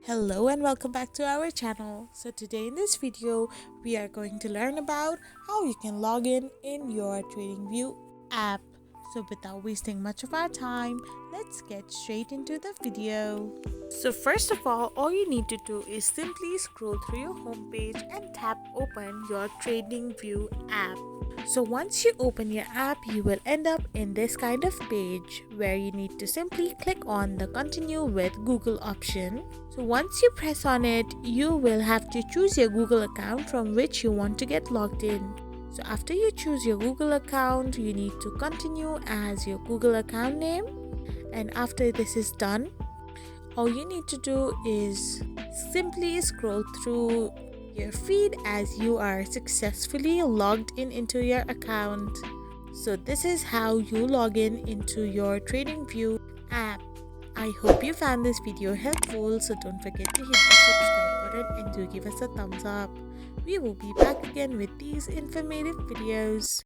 Hello and welcome back to our channel. So today in this video we are going to learn about how you can log in your TradingView app. So without wasting much of our time, let's get straight into the video. So first of all you need to do is simply scroll through your homepage and tap open your TradingView app. So once you open your app, you will end up in this kind of page where you need to simply click on the continue with Google option. So once you press on it, you will have to choose your Google account from which you want to get logged in. So after you choose your Google account, you need to continue as your Google account name. And after this is done, all you need to do is simply scroll through your feed as you are successfully logged in into your account. So this is how you log in into your TradingView app. I hope you found this video helpful, so don't forget to hit the subscribe button and do give us a thumbs up. We will be back again with these informative videos.